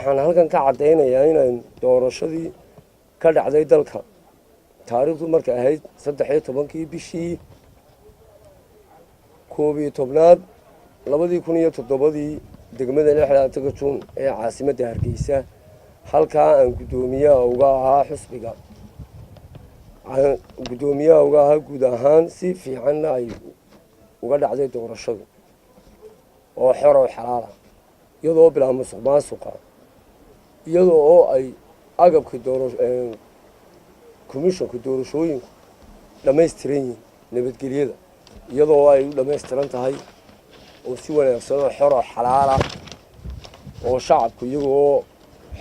waxaan halkan ka cadeynayaa inay doorashadii ka dhacday dalka taariikhdu markay ahayd 13 bishii 11 2007 degmada 6 Juun ee caasimadda Hargeysa halka aan gudoomiyaha uga ahaa xisbiga guud ahaan si fiican ay uga dhacday doorashadu oo xor oo xalaal ah iyadoo bilaa musuqmaasuqa iyadoo ay agabka komishanka doorashooyinku dhammaystiran yihiin nabadgelyada iyadoo ay u dhammaystiran tahay oo si wanaagsan oo xor oo xalaal ah oo shacabku iyagoo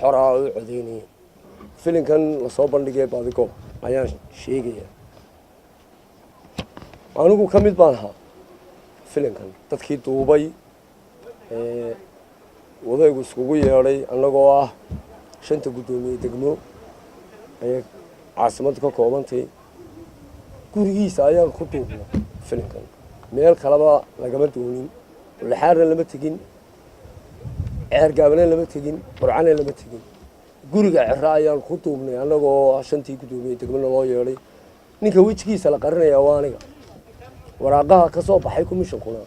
xor ah u codeynayeen filinkan la soo bandhigay baadigo ayaan sheegaya anigu ka mid baan ahaa filinkan dadkii duubay wadaygu iskugu yeedhay annagoo ah 5 gudoomiye degmo ee caasimadda ka koobantay gurigiisa ayaan ku duubnay filinkan meel kaleba lagama doonin laxaarna lama tegin ceergaabana lama tegin burcana lama tegin guriga Cirra ayaan ku duubnay annagoo 5 gudoomiye degmada loo yeedhay ninka wejigiisa la qarinaya waa aniga waraaqaha ka soo baxay komishankuna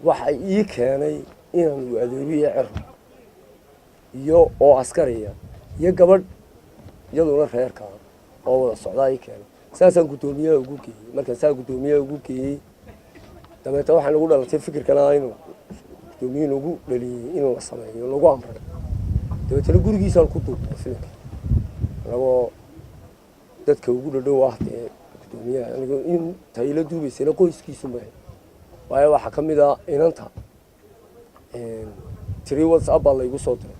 waxa ii keenay inaan u adeegiyo Cirra iyo oo askariya iyo gabadh iyaduna reerka oo wada socdaa ii keenay saasaan gudoomiyaha ugu geeyay markaan saa gudoomiyaha ugu geeyay dabeeta waxaan ugu dhalatay fikirkana inuu gudoomiyaha ugu dhaliyay inuu la sameeyo lagu amray dabeetana gurigiisaan ku duubnay filimka anagoo dadka ugu dhadhow ah gudoomiyaha anigoo in tayla duubaysana qoyskiisu ma waayo waxa ka mid ah inanta tiri WhatsApp baa la igu soo diray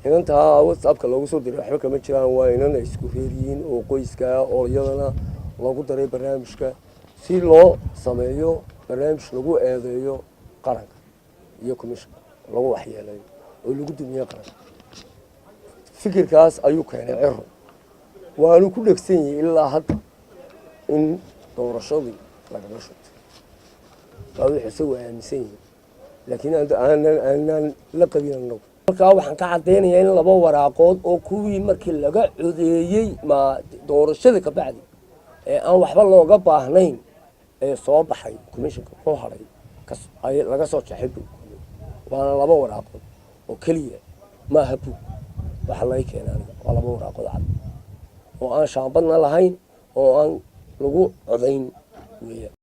inanta WhatsApp-ka loogu soo diray waxba kama jiraan waa inan ay isku reeriyiin oo qoyska oo iyadana lagu daray barnaamijka si loo sameeyo barnaamij lagu eedeeyo qaranka iyo komishanka lagu waxyeelayo oo lagu dumiyo qaranka fikirkaas ayuu keenay Cirra waanu ku dhagsan yahay ilaa hadda in doorashadii laga shaqeeyo waa wixii soo aaminsan yahay laakiin aanan la qabin markaa waxaan ka cadeynayaa in laba waraaqood oo kuwii markii laga codeeyay ma doorashada ka bacdi ee aan waxba looga baahnayn ee soo baxay komishanka ku haray ay laga soo jaxay waana laba waraaqood oo kaliya ma habu waxa la keenay waa laba waraaqood cad oo aan shaambadna lahayn oo aan lagu codeyn weeyaan